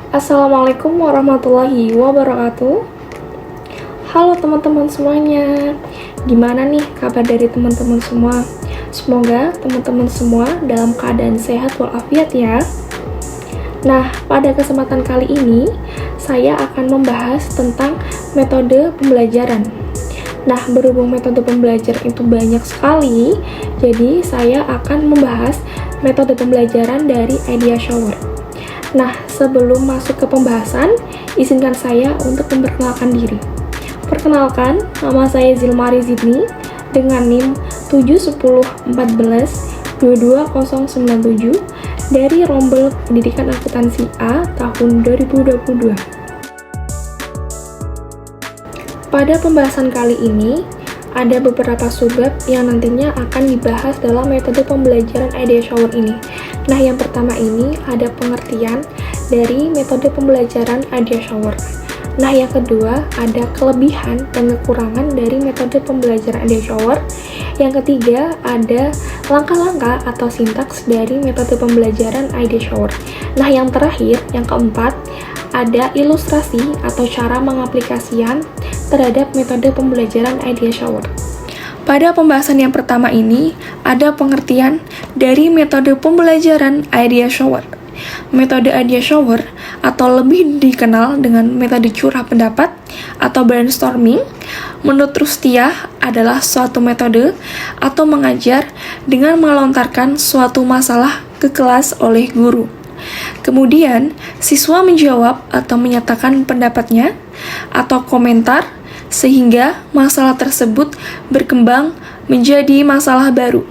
Assalamualaikum warahmatullahi wabarakatuh. Halo teman-teman semuanya. Gimana nih kabar dari teman-teman semua? Semoga teman-teman semua dalam keadaan sehat walafiat ya. Nah, pada kesempatan kali ini saya akan membahas tentang metode pembelajaran. Nah, berhubung metode pembelajaran itu banyak sekali, jadi saya akan membahas metode pembelajaran dari Idea Shower. Nah, sebelum masuk ke pembahasan, izinkan saya untuk memperkenalkan diri. Perkenalkan, nama saya Zilmari Zidni dengan NIM 71014-22097 dari Rombel Pendidikan Akuntansi A tahun 2022. Pada pembahasan kali ini, ada beberapa subbab yang nantinya akan dibahas dalam metode pembelajaran Idea Shower ini. Nah, yang pertama ini ada pengertian dari metode pembelajaran Idea Shower. Nah, yang kedua ada kelebihan dan kekurangan dari metode pembelajaran Idea Shower. Yang ketiga ada langkah-langkah atau sintaks dari metode pembelajaran Idea Shower. Nah, yang terakhir, yang keempat, ada ilustrasi atau cara mengaplikasikan terhadap metode pembelajaran Idea Shower. Pada pembahasan yang pertama ini, ada pengertian dari metode pembelajaran Idea Shower. Metode Idea Shower atau lebih dikenal dengan metode curah pendapat atau brainstorming, menurut Rustia adalah suatu metode atau mengajar dengan melontarkan suatu masalah ke kelas oleh guru. Kemudian, siswa menjawab atau menyatakan pendapatnya atau komentar sehingga masalah tersebut berkembang menjadi masalah baru,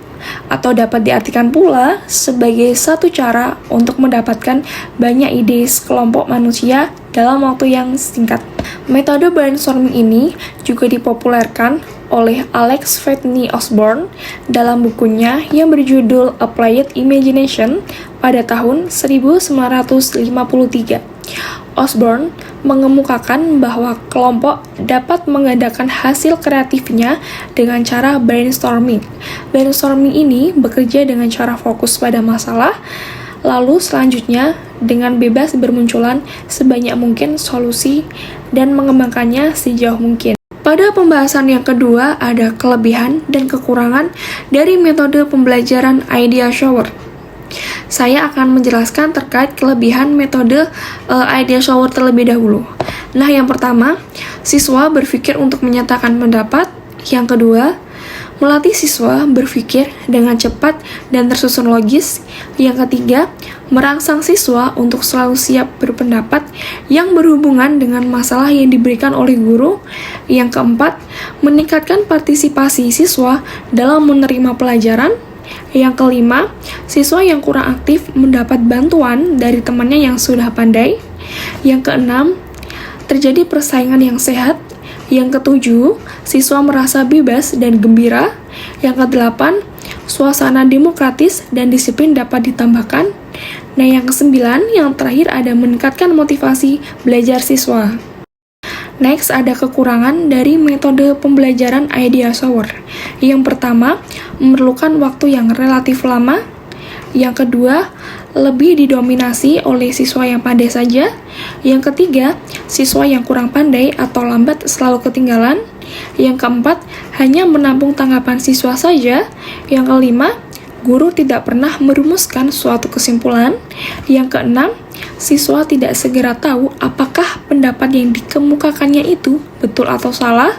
atau dapat diartikan pula sebagai satu cara untuk mendapatkan banyak ide sekelompok manusia dalam waktu yang singkat. Metode brainstorming ini juga dipopulerkan oleh Alex Whitney Osborne dalam bukunya yang berjudul Applied Imagination pada tahun 1953. Osborne mengemukakan bahwa kelompok dapat mengadakan hasil kreatifnya dengan cara brainstorming. Brainstorming ini bekerja dengan cara fokus pada masalah, lalu selanjutnya dengan bebas bermunculan sebanyak mungkin solusi dan mengembangkannya sejauh mungkin. Pada pembahasan yang kedua ada kelebihan dan kekurangan dari metode pembelajaran Idea Shower. Saya akan menjelaskan terkait kelebihan metode Idea Shower terlebih dahulu. Nah, yang pertama, siswa berpikir untuk menyatakan pendapat. Yang kedua, melatih siswa berpikir dengan cepat dan tersusun logis. Yang ketiga, merangsang siswa untuk selalu siap berpendapat yang berhubungan dengan masalah yang diberikan oleh guru. Yang keempat, meningkatkan partisipasi siswa dalam menerima pelajaran. Yang kelima, siswa yang kurang aktif mendapat bantuan dari temannya yang sudah pandai. Yang keenam, terjadi persaingan yang sehat. Yang ketujuh, siswa merasa bebas dan gembira. Yang kedelapan, suasana demokratis dan disiplin dapat ditambahkan. Nah, yang kesembilan, yang terakhir ada meningkatkan motivasi belajar siswa. Next, ada kekurangan dari metode pembelajaran Idea Shower. Yang pertama, memerlukan waktu yang relatif lama. Yang kedua, lebih didominasi oleh siswa yang pandai saja. Yang ketiga, siswa yang kurang pandai atau lambat selalu ketinggalan. Yang keempat, hanya menampung tanggapan siswa saja. Yang kelima, guru tidak pernah merumuskan suatu kesimpulan. Yang keenam, siswa tidak segera tahu apakah pendapat yang dikemukakannya itu betul atau salah.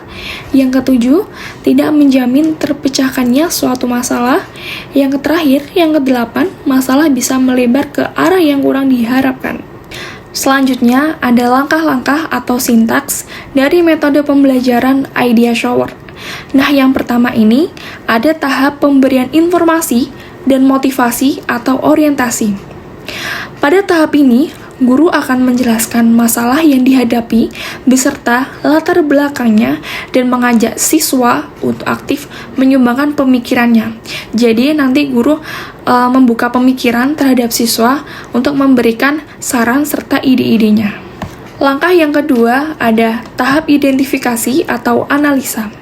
Yang ketujuh, tidak menjamin terpecahkannya suatu masalah. Yang terakhir, yang kedelapan, masalah bisa melebar ke arah yang kurang diharapkan. Selanjutnya, ada langkah-langkah atau sintaks dari metode pembelajaran Idea Shower. Nah, yang pertama ini ada tahap pemberian informasi dan motivasi atau orientasi. Pada tahap ini, guru akan menjelaskan masalah yang dihadapi beserta latar belakangnya dan mengajak siswa untuk aktif menyumbangkan pemikirannya. Jadi nanti guru membuka pemikiran terhadap siswa untuk memberikan saran serta ide-idenya. Langkah yang kedua ada tahap identifikasi atau analisa.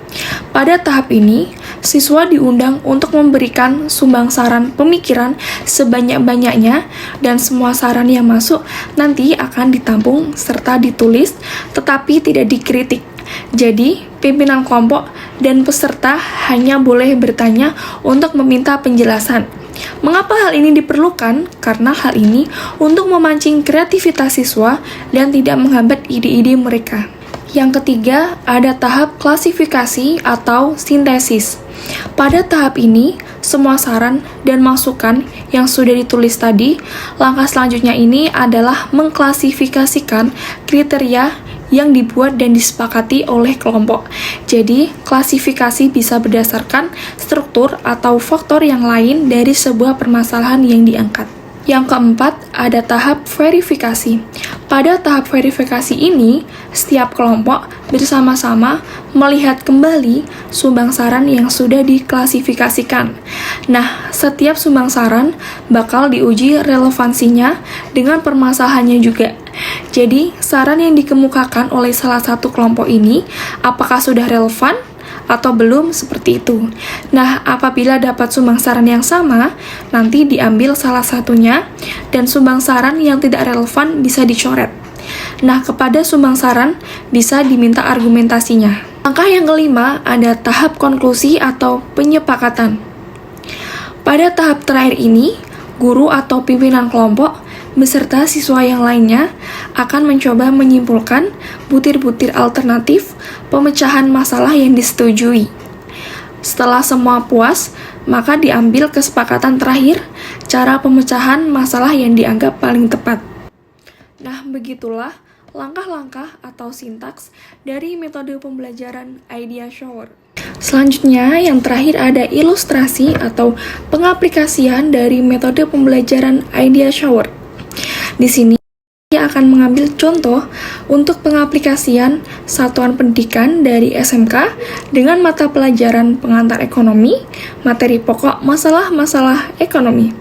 Pada tahap ini, Siswa diundang untuk memberikan sumbang saran pemikiran sebanyak-banyaknya dan semua saran yang masuk nanti akan ditampung serta ditulis tetapi tidak dikritik. Jadi, pimpinan kelompok dan peserta hanya boleh bertanya untuk meminta penjelasan. Mengapa hal ini diperlukan? Karena hal ini untuk memancing kreativitas siswa dan tidak menghambat ide-ide mereka. Yang ketiga, ada tahap klasifikasi atau sintesis. Pada tahap ini, semua saran dan masukan yang sudah ditulis tadi, langkah selanjutnya ini adalah mengklasifikasikan kriteria yang dibuat dan disepakati oleh kelompok. Jadi, klasifikasi bisa berdasarkan struktur atau faktor yang lain dari sebuah permasalahan yang diangkat. Yang keempat, ada tahap verifikasi. Pada tahap verifikasi ini, setiap kelompok bersama-sama melihat kembali sumbang saran yang sudah diklasifikasikan. Nah, setiap sumbang saran bakal diuji relevansinya dengan permasalahannya juga. Jadi, saran yang dikemukakan oleh salah satu kelompok ini, apakah sudah relevan atau belum, seperti itu. Nah, apabila dapat sumbang saran yang sama, nanti diambil salah satunya, dan sumbang saran yang tidak relevan bisa dicoret. Nah, kepada sumbang saran bisa diminta argumentasinya. Langkah yang kelima, ada tahap konklusi atau penyepakatan. Pada tahap terakhir ini, guru atau pimpinan kelompok beserta siswa yang lainnya akan mencoba menyimpulkan butir-butir alternatif pemecahan masalah yang disetujui. Setelah semua puas, maka diambil kesepakatan terakhir cara pemecahan masalah yang dianggap paling tepat. Nah, begitulah langkah-langkah atau sintaks dari metode pembelajaran Idea Shower. Selanjutnya, yang terakhir ada ilustrasi atau pengaplikasian dari metode pembelajaran Idea Shower. Di sini, dia akan mengambil contoh untuk pengaplikasian satuan pendidikan dari SMK dengan mata pelajaran pengantar ekonomi, materi pokok masalah-masalah ekonomi.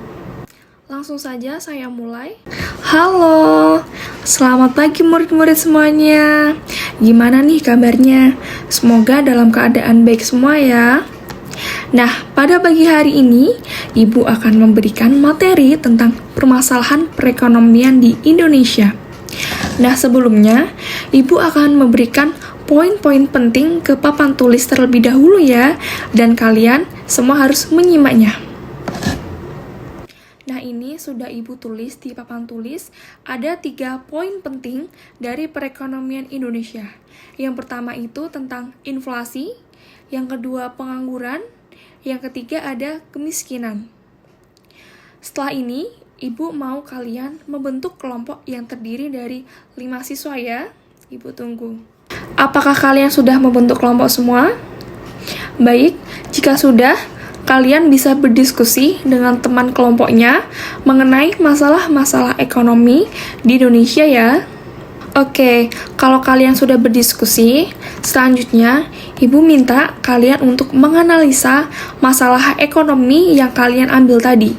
Langsung saja saya mulai. Halo, selamat pagi murid-murid semuanya. Gimana nih kabarnya? Semoga dalam keadaan baik semua ya. Nah, pada pagi hari ini, Ibu akan memberikan materi tentang permasalahan perekonomian di Indonesia. Nah, sebelumnya, Ibu akan memberikan poin-poin penting ke papan tulis terlebih dahulu ya, dan kalian semua harus menyimaknya. Nah, ini sudah Ibu tulis di papan tulis, ada 3 poin penting dari perekonomian Indonesia. Yang pertama itu tentang inflasi, yang kedua pengangguran, yang ketiga ada kemiskinan. Setelah ini, Ibu mau kalian membentuk kelompok yang terdiri dari 5 siswa ya. Ibu tunggu. Apakah kalian sudah membentuk kelompok semua? Baik, jika sudah, kalian bisa berdiskusi dengan teman kelompoknya mengenai masalah-masalah ekonomi di Indonesia ya. Oke, kalau kalian sudah berdiskusi, selanjutnya Ibu minta kalian untuk menganalisa masalah ekonomi yang kalian ambil tadi.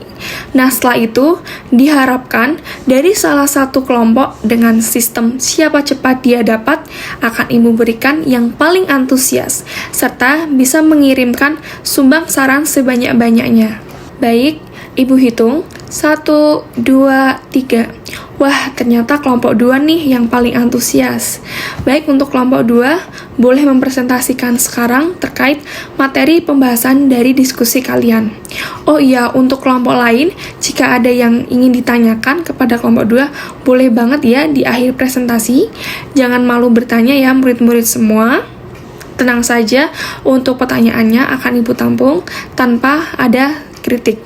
Nah, setelah itu diharapkan dari salah satu kelompok dengan sistem siapa cepat dia dapat akan Ibu berikan yang paling antusias, serta bisa mengirimkan sumbang saran sebanyak-banyaknya. Baik, Ibu hitung 1, 2, 3. Wah, ternyata kelompok 2 nih yang paling antusias. Baik, untuk kelompok 2, boleh mempresentasikan sekarang terkait materi pembahasan dari diskusi kalian. Oh iya, untuk kelompok lain, jika ada yang ingin ditanyakan kepada kelompok 2, boleh banget ya di akhir presentasi. Jangan malu bertanya ya murid-murid semua. Tenang saja, untuk pertanyaannya akan Ibu tampung tanpa ada kritik.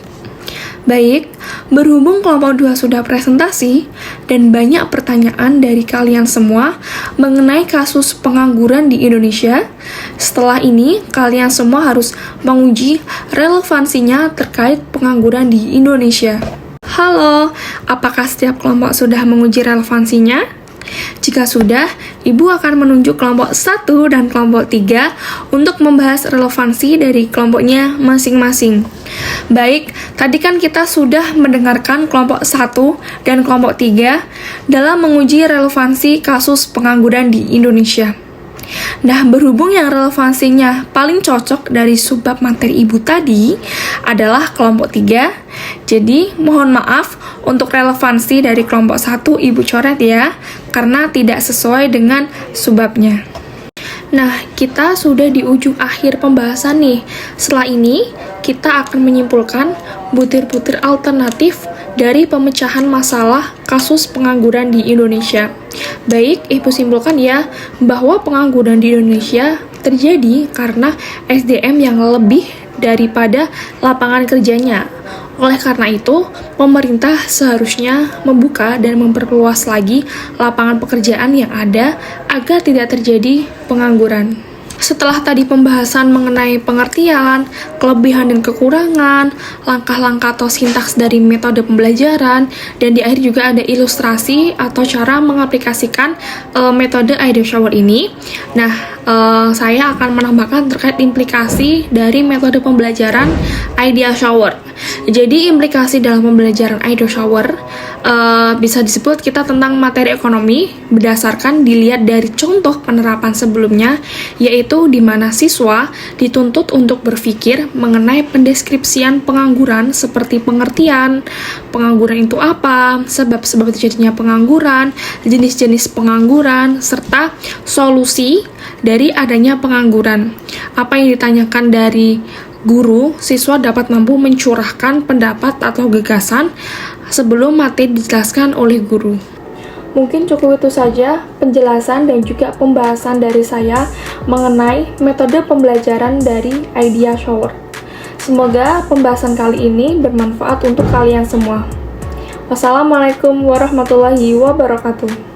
Baik, berhubung kelompok 2 sudah presentasi dan banyak pertanyaan dari kalian semua mengenai kasus pengangguran di Indonesia, setelah ini kalian semua harus menguji relevansinya terkait pengangguran di Indonesia. Halo, apakah setiap kelompok sudah menguji relevansinya? Jika sudah, Ibu akan menunjuk kelompok 1 dan kelompok 3 untuk membahas relevansi dari kelompoknya masing-masing. Baik, tadi kan kita sudah mendengarkan kelompok 1 dan kelompok 3 dalam menguji relevansi kasus pengangguran di Indonesia. Nah, berhubung yang relevansinya paling cocok dari subbab materi ibu tadi adalah kelompok 3, jadi mohon maaf untuk relevansi dari kelompok 1 ibu coret ya, karena tidak sesuai dengan subbabnya. Nah, kita sudah di ujung akhir pembahasan nih. Setelah ini, kita akan menyimpulkan butir-butir alternatif dari pemecahan masalah kasus pengangguran di Indonesia. Baik, Ibu simpulkan ya, bahwa pengangguran di Indonesia terjadi karena SDM yang lebih daripada lapangan kerjanya. Oleh karena itu, pemerintah seharusnya membuka dan memperluas lagi lapangan pekerjaan yang ada agar tidak terjadi pengangguran. Setelah tadi pembahasan mengenai pengertian, kelebihan dan kekurangan, langkah-langkah atau sintaks dari metode pembelajaran, dan di akhir juga ada ilustrasi atau cara mengaplikasikan metode idea shower ini. Nah, saya akan menambahkan terkait implikasi dari metode pembelajaran idea shower. Jadi, implikasi dalam pembelajaran idea shower bisa disebut kita tentang materi ekonomi berdasarkan dilihat dari contoh penerapan sebelumnya, yaitu di mana siswa dituntut untuk berpikir mengenai pendeskripsian pengangguran seperti pengertian, pengangguran itu apa, sebab-sebab terjadinya pengangguran, jenis-jenis pengangguran, serta solusi dari adanya pengangguran. Apa yang ditanyakan dari guru, siswa dapat mampu mencurahkan pendapat atau gagasan sebelum materi dijelaskan oleh guru. Mungkin cukup itu saja penjelasan dan juga pembahasan dari saya mengenai metode pembelajaran dari idea shower. Semoga pembahasan kali ini bermanfaat untuk kalian semua. Wassalamualaikum warahmatullahi wabarakatuh.